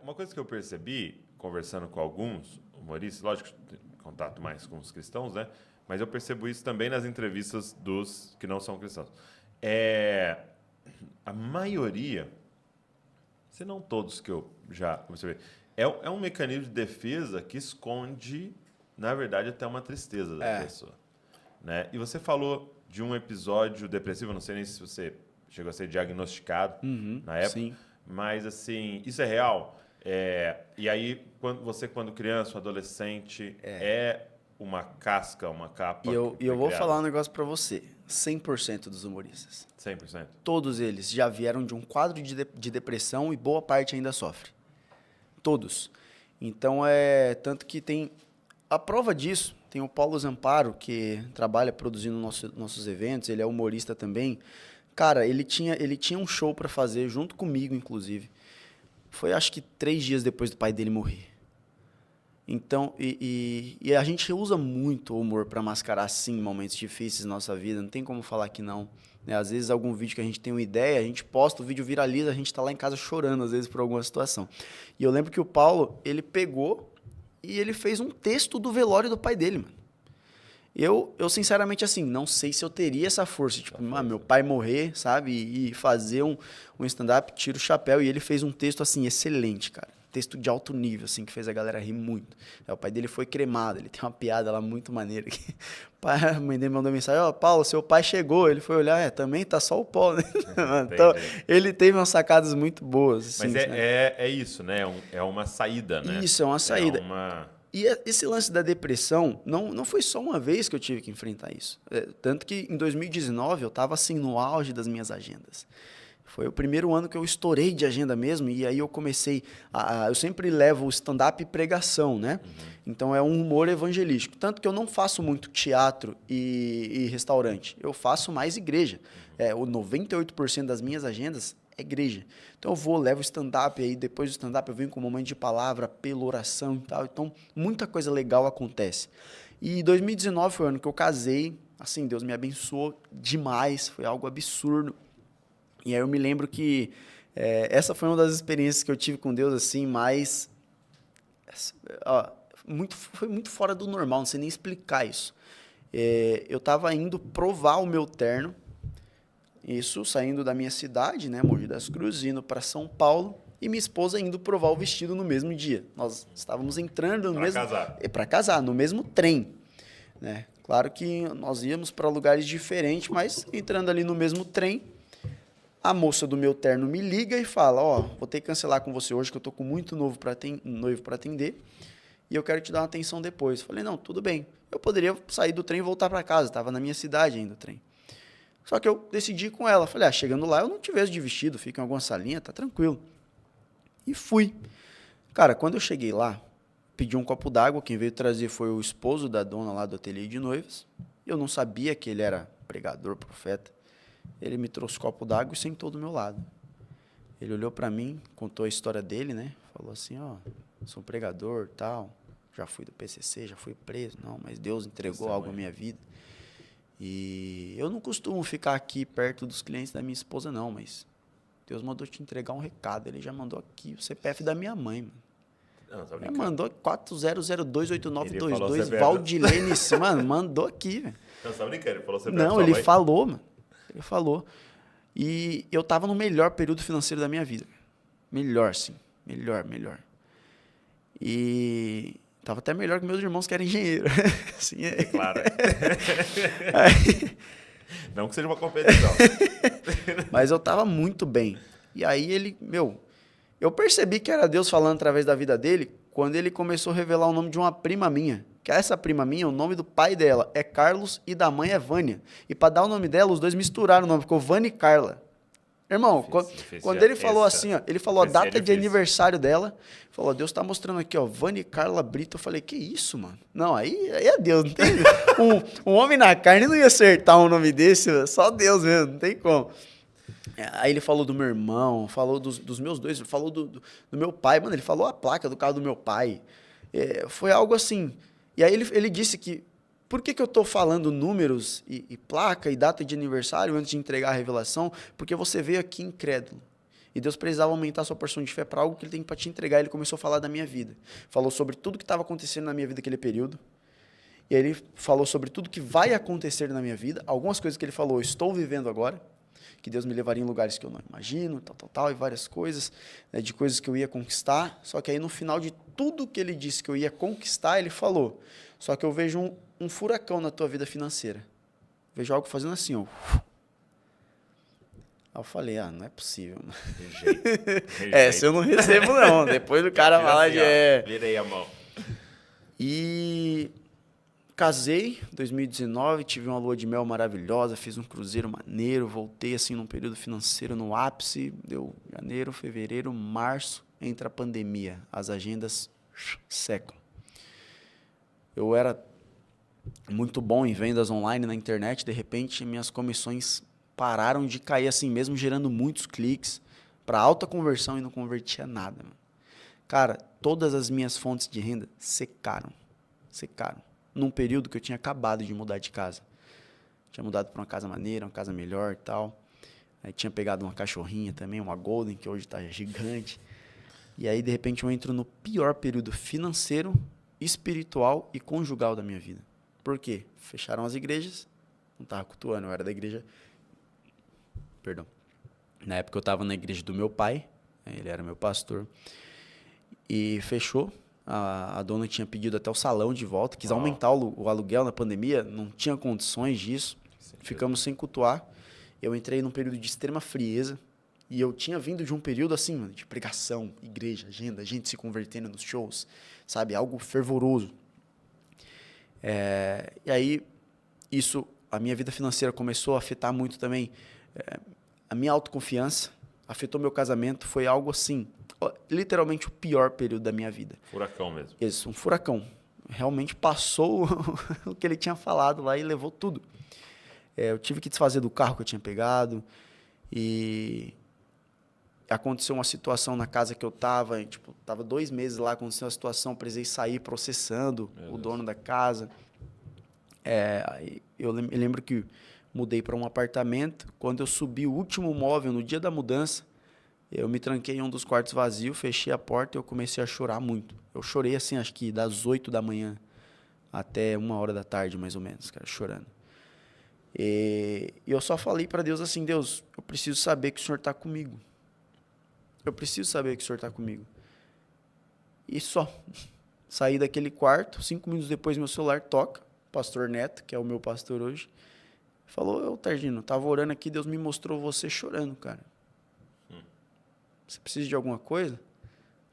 Uma coisa que eu percebi, conversando com alguns humoristas, lógico, tenho contato mais com os cristãos, né? Mas eu percebo isso também nas entrevistas dos que não são cristãos. A maioria, se não todos que eu já comecei a ver, é um mecanismo de defesa que esconde, na verdade, até uma tristeza da pessoa. Né? E você falou de um episódio depressivo, não sei nem se você chegou a ser diagnosticado na época, Sim. mas, assim, isso é real? E aí, quando criança, adolescente, uma casca, uma capa... E eu vou falar um negócio pra você. 100% dos humoristas. 100%? Todos eles já vieram de um quadro de depressão e boa parte ainda sofre. Todos. Então, tanto que tem... A prova disso, tem o Paulo Zamparo, que trabalha produzindo nossos eventos, ele é humorista também. Cara, ele tinha um show pra fazer, junto comigo, inclusive. Foi, acho que 3 dias depois do pai dele morrer. Então, e a gente usa muito o humor para mascarar, sim, momentos difíceis na nossa vida. Não tem como falar que não. Né? Às vezes, algum vídeo que a gente tem uma ideia, a gente posta, o vídeo viraliza, a gente tá lá em casa chorando, às vezes, por alguma situação. E eu lembro que o Paulo, ele pegou e ele fez um texto do velório do pai dele, mano. Eu sinceramente, assim, não sei se eu teria essa força. Tipo, meu pai morrer, sabe? E fazer um stand-up, tiro o chapéu. E ele fez um texto, assim, excelente, cara. Texto de alto nível, assim, que fez a galera rir muito. O pai dele foi cremado. Ele tem uma piada lá muito maneira. A mãe dele mandou mensagem, Paulo, seu pai chegou. Ele foi olhar, também tá só o pó, né? Então, ele teve umas sacadas muito boas. Assim, mas é isso, né? É uma saída, né? Isso, é uma saída. E esse lance da depressão, não foi só uma vez que eu tive que enfrentar isso. Tanto que em 2019 eu estava assim no auge das minhas agendas. Foi o primeiro ano que eu estourei de agenda mesmo, e aí eu comecei eu sempre levo o stand-up e pregação, né? Então é um humor evangelístico. Tanto que eu não faço muito teatro e restaurante, eu faço mais igreja. O 98% das minhas agendas é igreja. Então eu levo o stand-up, aí depois do stand-up eu venho com um momento de palavra, pela oração e tal. Então muita coisa legal acontece. E 2019 foi o ano que eu casei, assim, Deus me abençoou demais, foi algo absurdo. E aí eu me lembro que essa foi uma das experiências que eu tive com Deus, assim, mais... foi muito fora do normal, não sei nem explicar isso. Eu estava indo provar o meu terno, isso saindo da minha cidade, né, Mogi das Cruzes, indo para São Paulo, e minha esposa indo provar o vestido no mesmo dia. Nós estávamos entrando no mesmo... Para casar, no mesmo trem. Né? Claro que nós íamos para lugares diferentes, mas entrando ali no mesmo trem, a moça do meu terno me liga e fala, vou ter que cancelar com você hoje, que eu tô com muito noivo para atender, e eu quero te dar uma atenção depois. Falei, não, tudo bem. Eu poderia sair do trem e voltar para casa, estava na minha cidade ainda o trem. Só que eu decidi com ela, falei, chegando lá eu não te vejo de vestido, fica em alguma salinha, tá tranquilo. E fui. Cara, quando eu cheguei lá, pedi um copo d'água, quem veio trazer foi o esposo da dona lá do ateliê de noivas. Eu não sabia que ele era pregador, profeta. Ele me trouxe copo d'água e sentou do meu lado. Ele olhou para mim, contou a história dele, né? Falou assim, sou um pregador, tal, já fui do PCC, já fui preso, não, mas Deus entregou algo à minha vida. E eu não costumo ficar aqui perto dos clientes da minha esposa, não, mas Deus mandou te entregar um recado. Ele já mandou aqui o CPF da minha mãe, mano. Não, tá brincando. Ele mandou 40028922, Valdilene, mano, mandou aqui, velho. Não, você tá brincando, ele falou CPF. Não, ele falou, mano. Ele falou. E eu tava no melhor período financeiro da minha vida. Melhor, sim. Melhor. E... tava até melhor que meus irmãos que eram engenheiros. Assim, Claro. Não que seja uma competição. Mas eu tava muito bem. E aí ele, eu percebi que era Deus falando através da vida dele quando ele começou a revelar o nome de uma prima minha. Que essa prima minha, o nome do pai dela é Carlos e da mãe é Vânia. E para dar o nome dela, os dois misturaram o nome, ficou Vânia e Carla. Irmão, quando ele falou assim, ele falou a data de aniversário dela, falou, Deus tá mostrando aqui, Vânia e Carla Brito. Eu falei, que isso, mano? Não, aí é Deus, não tem... um homem na carne não ia acertar um nome desse, só Deus mesmo, não tem como. Aí ele falou do meu irmão, falou dos meus dois, falou do meu pai, mano, ele falou a placa do carro do meu pai. Foi algo assim. E aí ele disse que, por que eu estou falando números e placa e data de aniversário antes de entregar a revelação? Porque você veio aqui incrédulo. E Deus precisava aumentar a sua porção de fé para algo que ele tem para te entregar. Ele começou a falar da minha vida. Falou sobre tudo que estava acontecendo na minha vida naquele período. E aí ele falou sobre tudo que vai acontecer na minha vida. Algumas coisas que ele falou, eu estou vivendo agora. Que Deus me levaria em lugares que eu não imagino, tal, e várias coisas, né, de coisas que eu ia conquistar. Só que aí no final de tudo que ele disse que eu ia conquistar, ele falou, só que eu vejo um furacão na tua vida financeira. Vejo algo fazendo assim, ó. Aí eu falei, não é possível. Se eu não recebo, não. Depois do cara falar de... Virei a mão. E casei em 2019, tive uma lua de mel maravilhosa, fiz um cruzeiro maneiro, voltei assim num período financeiro no ápice, deu janeiro, fevereiro, março, entra a pandemia, as agendas secam. Eu era muito bom em vendas online na internet, de repente minhas comissões pararam de cair assim mesmo, gerando muitos cliques para alta conversão e não convertia nada. Mano. Cara, todas as minhas fontes de renda secaram. Num período que eu tinha acabado de mudar de casa. Tinha mudado para uma casa maneira, uma casa melhor e tal. Aí tinha pegado uma cachorrinha também, uma Golden, que hoje está gigante. E aí, de repente, eu entro no pior período financeiro, espiritual e conjugal da minha vida. Por quê? Fecharam as igrejas, não estava cultuando, eu era da igreja... Perdão. Na época eu estava na igreja do meu pai, ele era meu pastor, e fechou. A dona tinha pedido até o salão de volta, quis aumentar o aluguel na pandemia, não tinha condições disso, ficamos sem cultuar. Eu entrei num período de extrema frieza, e eu tinha vindo de um período assim, mano, de pregação, igreja, agenda, gente se convertendo nos shows, sabe, algo fervoroso. E aí, isso, a minha vida financeira começou a afetar muito também a minha autoconfiança, afetou meu casamento, foi algo assim, literalmente o pior período da minha vida. Furacão mesmo. Isso, um furacão. Realmente passou o que ele tinha falado lá e levou tudo. Eu tive que desfazer do carro que eu tinha pegado e aconteceu uma situação na casa que eu estava, tipo, estava 2 meses lá, aconteceu uma situação, precisei sair processando o dono da casa. Eu lembro que mudei para um apartamento, quando eu subi o último móvel no dia da mudança, eu me tranquei em um dos quartos vazios, fechei a porta e eu comecei a chorar muito. Eu chorei assim, acho que das 8 da manhã até 1 hora da tarde, mais ou menos, cara, chorando. E eu só falei para Deus assim, Deus, eu preciso saber que o Senhor está comigo. Eu preciso saber que o Senhor está comigo. E só. Saí daquele quarto, 5 minutos depois meu celular toca, o pastor Neto, que é o meu pastor hoje, falou, Tardino, estava orando aqui, Deus me mostrou você chorando, cara. Você precisa de alguma coisa?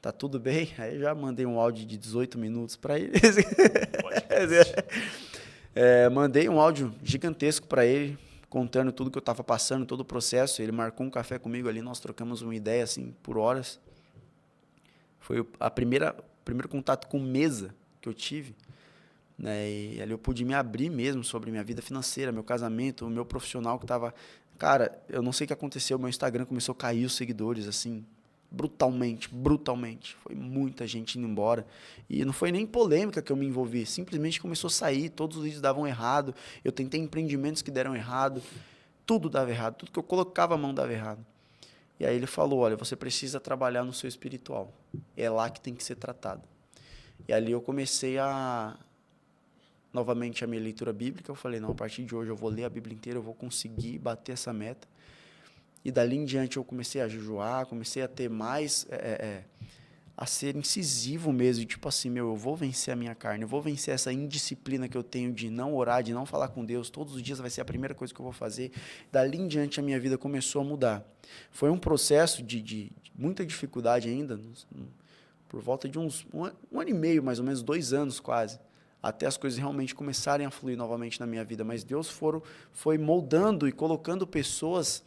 Tá tudo bem? Aí eu já mandei um áudio de 18 minutos para ele. Mandei um áudio gigantesco para ele, contando tudo que eu estava passando, todo o processo. Ele marcou um café comigo ali, nós trocamos uma ideia assim por horas. Foi o primeiro contato com mesa que eu tive. Né? E ali eu pude me abrir mesmo sobre minha vida financeira, meu casamento, o meu profissional que estava... Cara, eu não sei o que aconteceu, meu Instagram começou a cair os seguidores, assim, brutalmente. Foi muita gente indo embora. E não foi nem polêmica que eu me envolvi, simplesmente começou a sair, todos os vídeos davam errado, eu tentei empreendimentos que deram errado, tudo dava errado, tudo que eu colocava a mão dava errado. E aí ele falou, olha, você precisa trabalhar no seu espiritual, é lá que tem que ser tratado. E ali eu comecei novamente a minha leitura bíblica, eu falei, não, a partir de hoje eu vou ler a Bíblia inteira, eu vou conseguir bater essa meta. E dali em diante eu comecei a jejuar, comecei a ter mais, a ser incisivo mesmo, tipo assim, eu vou vencer a minha carne, eu vou vencer essa indisciplina que eu tenho de não orar, de não falar com Deus, todos os dias vai ser a primeira coisa que eu vou fazer. Dali em diante a minha vida começou a mudar. Foi um processo de muita dificuldade ainda, por volta de um ano e meio, mais ou menos, 2 anos quase, até as coisas realmente começarem a fluir novamente na minha vida. Mas Deus foi moldando e colocando pessoas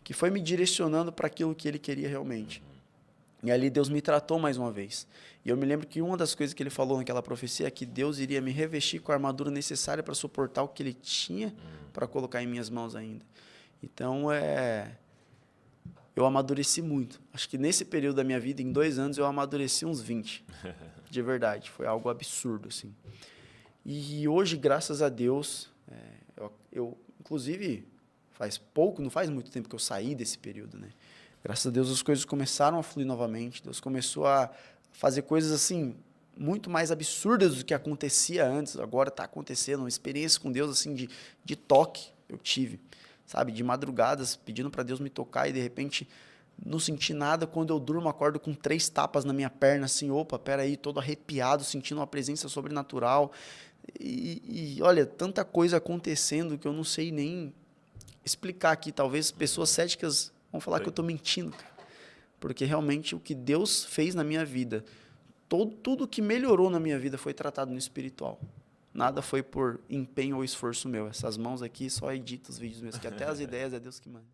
que foi me direcionando para aquilo que Ele queria realmente. E ali Deus me tratou mais uma vez. E eu me lembro que uma das coisas que Ele falou naquela profecia é que Deus iria me revestir com a armadura necessária para suportar o que Ele tinha para colocar em minhas mãos ainda. Então, eu amadureci muito. Acho que nesse período da minha vida, em 2 anos, eu amadureci uns 20. De verdade, foi algo absurdo, assim. E hoje, graças a Deus, eu inclusive, não faz muito tempo que eu saí desse período, né? Graças a Deus as coisas começaram a fluir novamente. Deus começou a fazer coisas assim muito mais absurdas do que acontecia antes. Agora está acontecendo. Uma experiência com Deus assim de toque eu tive, sabe? De madrugadas pedindo para Deus me tocar e de repente não senti nada. Quando eu durmo, acordo com 3 tapas na minha perna, assim, opa, peraí, todo arrepiado, sentindo uma presença sobrenatural. E olha, tanta coisa acontecendo que eu não sei nem explicar aqui. Talvez pessoas céticas vão falar que eu estou mentindo, cara. Porque realmente o que Deus fez na minha vida, tudo que melhorou na minha vida foi tratado no espiritual. Nada foi por empenho ou esforço meu. Essas mãos aqui só edito os vídeos meus, que até as ideias é Deus que manda.